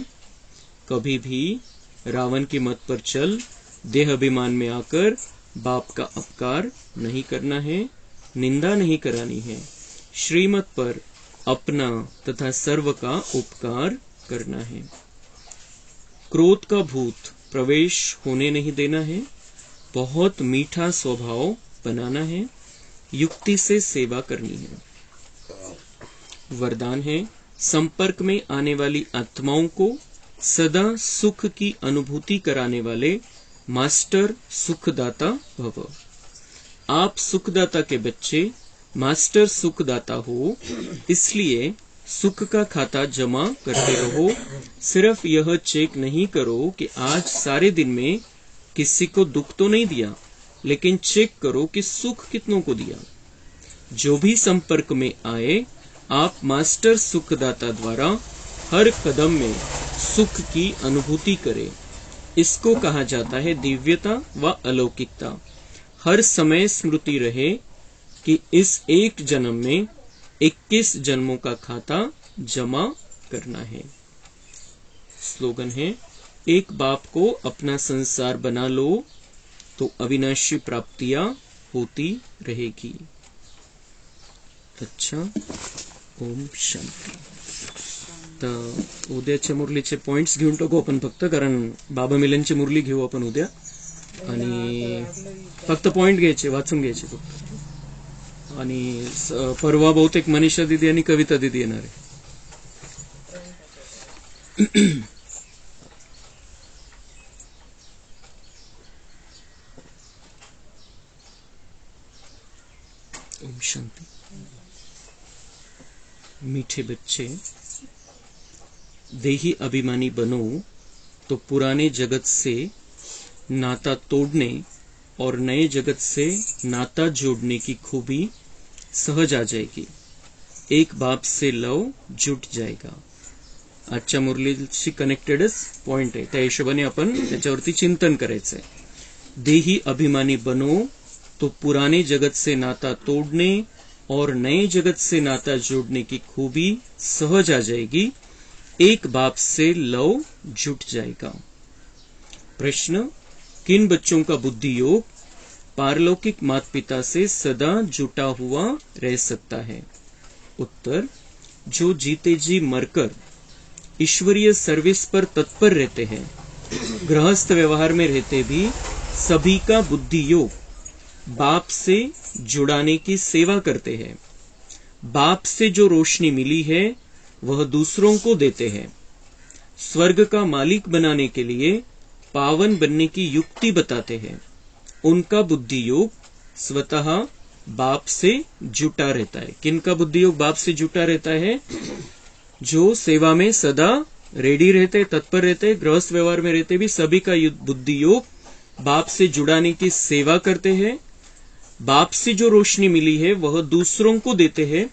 कभी भी रावण की मत पर चल देह अभिमान में आकर बाप का अपकार नहीं करना है, निंदा नहीं करानी है. श्रीमत पर अपना तथा सर्व का उपकार करना है. क्रोध का भूत प्रवेश होने नहीं देना है, बहुत मीठा स्वभाव बनाना है, युक्ति से सेवा करनी है. वरदान है, संपर्क में आने वाली आत्माओं को सदा सुख की अनुभूति कराने वाले मास्टर सुखदाता भव। आप सुखदाता के बच्चे मास्टर सुखदाता हो, इसलिए सुख का खाता जमा करते रहो। सिर्फ यह चेक नहीं करो कि आज सारे दिन में किसी को दुख तो नहीं दिया, लेकिन चेक करो कि सुख कितनों को दिया। जो भी संपर्क में आए, आप मास्टर सुखदाता द्वारा हर कदम में सुख की अनुभूति करें। इसको कहा जाता है दिव्यता व अलौकिकता। हर समय स्मृति रहे कि इस एक जन्म में 21 जन्मों का खाता जमा करना है। स्लोगन है, एक बाप को अपना संसार बना लो तो अविनाशी प्राप्तियां होती रहेगी। अच्छा, ओम शांती। तर उद्याच्या मुरलीचे पॉइंट्स घेऊन टाकू आपण फक्त, कारण बाबा मिलनची मुरली घेऊ आपण उद्या, आणि फक्त पॉइंट घ्यायचे, वाचून घ्यायचे फक्त। आणि परवा बहुतेक मनीषा दीदी आणि कविता दीदी येणार आहे। ओम शांति। मीठे बच्चे, देही अभिमानी बनो तो पुराने जगत से नाता तोड़ने और नए जगत से नाता जोड़ने की खूबी सहज आ जाएगी। एक बाप से लव जुट जाएगा। आजच्या मुरलीशी कनेक्टेडच पॉइंट आहे, त्या हिशोबाने आपण त्याच्यावरती चिंतन करायचंय। देही अभिमानी बनो तो पुराने जगत से नाता तोड़ने और नए जगत से नाता जोड़ने की खूबी सहज आ जाएगी। एक बाप से लव जुट जाएगा। प्रश्न, किन बच्चों का बुद्धि योग पारलौकिक माता पिता से सदा जुटा हुआ रह सकता है? उत्तर, जो जीते जी मरकर ईश्वरीय सर्विस पर तत्पर रहते हैं, गृहस्थ व्यवहार में रहते भी सभी का बुद्धि योग बाप से जुड़ाने की सेवा करते हैं। बाप से जो रोशनी मिली है वह दूसरों को देते हैं। स्वर्ग का मालिक बनाने के लिए पावन बनने की युक्ति बताते हैं। उनका बुद्धि योग स्वतः बाप से जुटा रहता है। किनका बुद्धि योग बाप से जुटा रहता है? जो सेवा में सदा रेडी रहते, तत्पर रहते, गृहस्थ व्यवहार में रहते भी सभी का बुद्धि योग बाप से जुड़ाने की सेवा करते हैं। बाप से जो रोशनी मिली है वह दूसरों को देते हैं।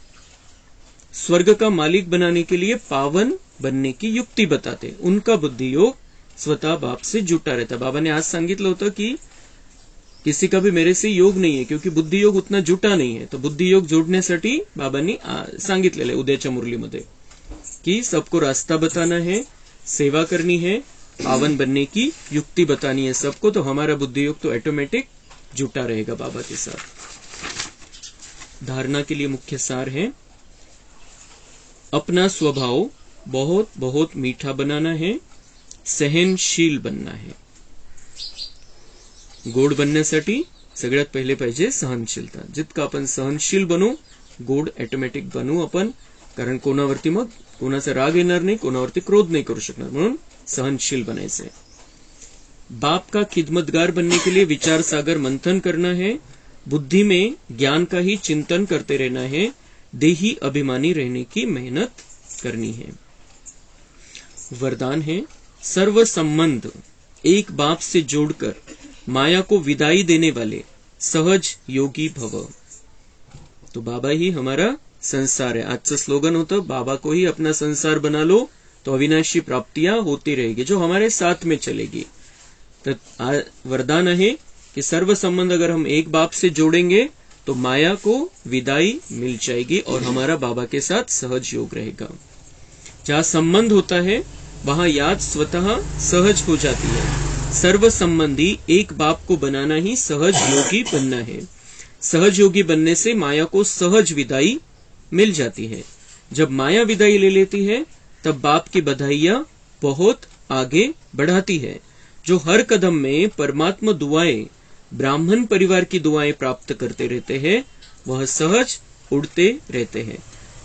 स्वर्ग का मालिक बनाने के लिए पावन बनने की युक्ति बताते। उनका बुद्धि योग स्वतः बाप से जुटा रहता। बाबा ने आज सांगितलं होतं की किसी का भी मेरे से योग नहीं है, क्योंकि बुद्धि योग उतना जुटा नहीं है। तो बुद्धि योग जोडण्यासाठी बाबांनी सांगितलेलं आहे उद्याच्या मुरलीमध्ये कि सबको रास्ता बताना है, सेवा करनी है, पावन बनने की युक्ति बतानी है सबको। तो हमारा बुद्धि योग तो ऑटोमेटिक जुटा रहेगा बाबा के साथ। धारणा के लिए मुख्य सार है, अपना स्वभाव बहुत बहुत मीठा बनाना है, सहनशील बनना है। गोड बनण्यासाठी सगळ्यात पहिले पाहिजे सहनशीलता। जितका आपण सहनशील बनू, गोड ऑटोमॅटिक बनू आपण, कारण कोणावरती मग कोणाचा राग येणार नाही, कोणावरती क्रोध नहीं करू शकणार, म्हणून सहनशील बनायचंय। बाप का खिदमतगार बनने के लिए विचार सागर मंथन करना है। बुद्धि में ज्ञान का ही चिंतन करते रहना है। देही अभिमानी रहने की मेहनत करनी है। वरदान है, सर्व संबंध एक बाप से जोड़कर माया को विदाई देने वाले सहज योगी भव। तो बाबा ही हमारा संसार है। आज का स्लोगन होता, बाबा को ही अपना संसार बना लो तो अविनाशी प्राप्तियां होती रहेगी, जो हमारे साथ में चलेगी। तो वरदान है कि सर्व संबंध अगर हम एक बाप से जोड़ेंगे तो माया को विदाई मिल जाएगी और हमारा बाबा के साथ सहज योग रहेगा। जहां संबंध होता है वहां याद स्वतः सहज हो जाती है। सर्व संबंधी एक बाप को बनाना ही सहज योगी बनना है। सहज योगी बनने से माया को सहज विदाई मिल जाती है। जब माया विदाई ले लेती है तब बाप की बधाइयां बहुत आगे बढ़ाती है। जो हर कदम में परमात्मा दुआएं, ब्राह्मण परिवार की दुआएं प्राप्त करते रहते हैं, वह सहज उडते रहते हैं।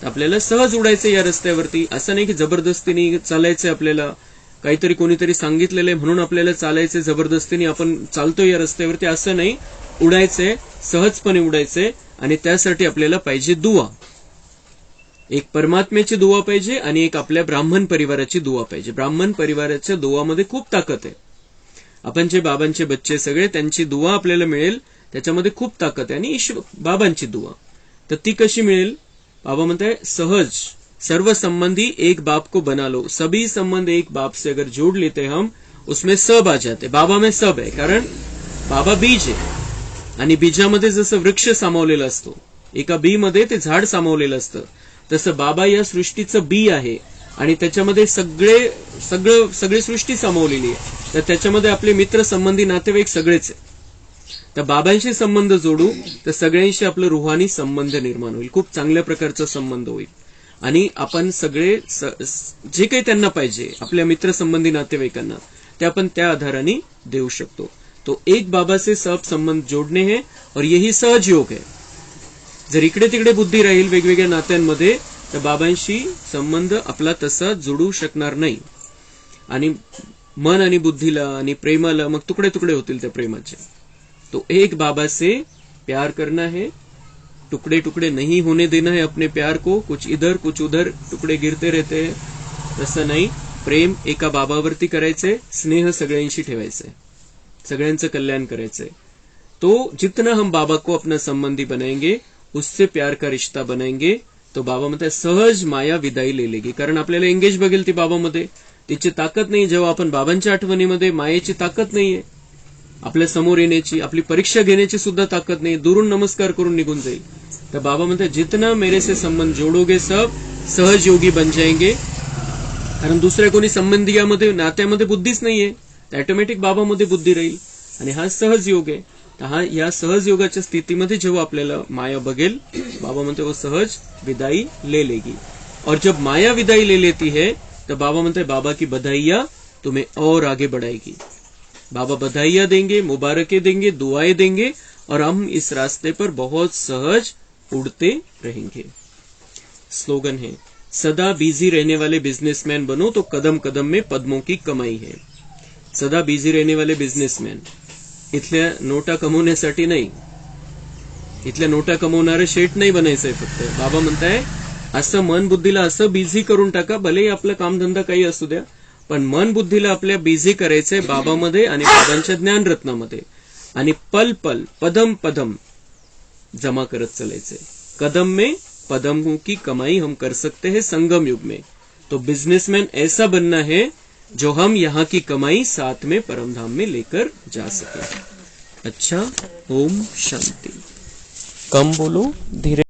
आपल्याला सहज उडायचं या रस्त्यावरती, असं नाही की जबरदस्तीने चालायचं आपल्याला, काहीतरी कोणीतरी सांगितलेलं आहे म्हणून आपल्याला चालायचे, जबरदस्तीने आपण चालतोय या रस्त्यावरती असं नाही. उडायचंय, सहजपणे उडायचंय. आणि त्यासाठी आपल्याला पाहिजे दुआ. एक परमात्म्याची दुआ पाहिजे आणि एक आपल्या ब्राह्मण परिवाराची दुआ पाहिजे. ब्राह्मण परिवाराच्या दुआमध्ये खूप ताकद आहे. आपण जे बाबांचे बच्चे सगळे त्यांची दुआ आपल्याला मिळेल, त्याच्यामध्ये खूप ताकद आहे. आणि बाबांची दुआ तर ती कशी मिळेल? बाबा म्हणताय सहज सर्व संबंधी एक बाप को बना लो. सभी संबंध एक बाप से अगर जोड़ लेते हम, उसमें सब आ जाते. बाबा में सब आहे, कारण बाबा बीज आहे. आणि बीजामध्ये जसं वृक्ष सामावलेला असतो, एका बी मध्ये ते झाड सामावलेलं असतं, तसं बाबा या सृष्टीचं बी आहे. आणि त्याच्यामध्ये सगळी सृष्टी सामावलेली आहे. तर त्याच्यामध्ये आपले मित्र, संबंधी, नातेवाईक सगळेच आहे. तर बाबांशी संबंध जोडू तर सगळ्यांशी आपलं रुहानी संबंध निर्माण होईल. खूप चांगल्या प्रकारचा संबंध होईल. आणि आपण सगळे जे काही त्यांना पाहिजे आपल्या मित्र, संबंधी, नातेवाईकांना, ते आपण त्या आधाराने देऊ शकतो. तो एक बाबा से सब संबंध जोडणे है और यही सहज योग है. जर इकडे तिकडे बुद्धी राहील वेगवेगळ्या नात्यांमध्ये, तर बाबांशी संबंध आपला तसा जोडू शकणार नाही. आणि मन आणि बुद्धीला आणि प्रेमाला मग तुकडे तुकडे होतील त्या प्रेमाचे. तो एक बाबा से प्यार करना है, टुकड़े टुकड़े नहीं होने देना है अपने प्यार को. कुछ इधर कुछ उधर टुकड़े गिरते रहते हैं, तसं नाही. प्रेम एका बाबावरती करायचंय, स्नेह सगळ्यांशी ठेवायचंय, सगळ्यांचं कल्याण करायचंय. तो जितना हम बाबा को अपना संबंधी बनाएंगे, उससे प्यार का रिश्ता बनाएंगे, तो बाबा म्हणतात सहज माया विदाई ले लेगी. कारण आपल्याला एंगेज बघेल ती बाबामध्ये, तिची ताकद नाही. जेव्हा आपण बाबांच्या आठवणीमध्ये, मायेची ताकद नाहीये आपल्या समोर येण्याची, आपली परीक्षा घेण्याची सुद्धा ताकद नाही, दुरून नमस्कार करून निघून जाईल. तर बाबा म्हणतात जितना मेरे से संबंध जोडोगे सब सहज योगी बन जाएंगे. कारण दुसऱ्या कोणी संबंधियामध्ये, नात्यामध्ये बुद्धीच नाहीये, तर ऑटोमॅटिक बाबामध्ये बुद्धी राहील. आणि हा सहज योग आहे. तर या सहज योगाच्या स्थितीमध्ये जेव्हा आपल्याला माया बघेल, बाबा म्हणते वो सहज विदाई ले लेगी. और जब माया विदाई ले लेती है, तो बाबा म्हणते बाबा की बधाइयां तुम्हें और आगे बढ़ाएगी. बाबा बधाइयां देंगे, मुबारकें देंगे, दुआएं देंगे, और हम इस रास्ते पर बहुत सहज उड़ते रहेंगे. स्लोगन है, सदा बिजी रहने वाले बिजनेसमैन बनो तो कदम कदम में पद्मों की कमाई है. सदा बिझी रहने वाले बिझनेसमॅन. इथल्या नोटा कमवण्यासाठी नाही, इथल्या नोटा कमवणारे शेठ नाही बनायचंय फक्त. बाबा म्हणताय असं मन बुद्धीला असं बिझी करून टाका, भले आपलं कामधंदा काही असू द्या, पण मन बुद्धीला आपल्या बिझी करायचंय बाबामध्ये आणि बाबांच्या ज्ञानरत्नामध्ये. आणि पल पल पदम पदम जमा करत चलायचंय. कदम में पदमों की कमाई हम कर सकते हैं संगम युग में. तो बिजनेसमैन ऐसा बनना है जो हम यहाँ की कमाई साथ में परमधाम में लेकर जा सके. अच्छा, ओम शांति. कम बोलो, धीरे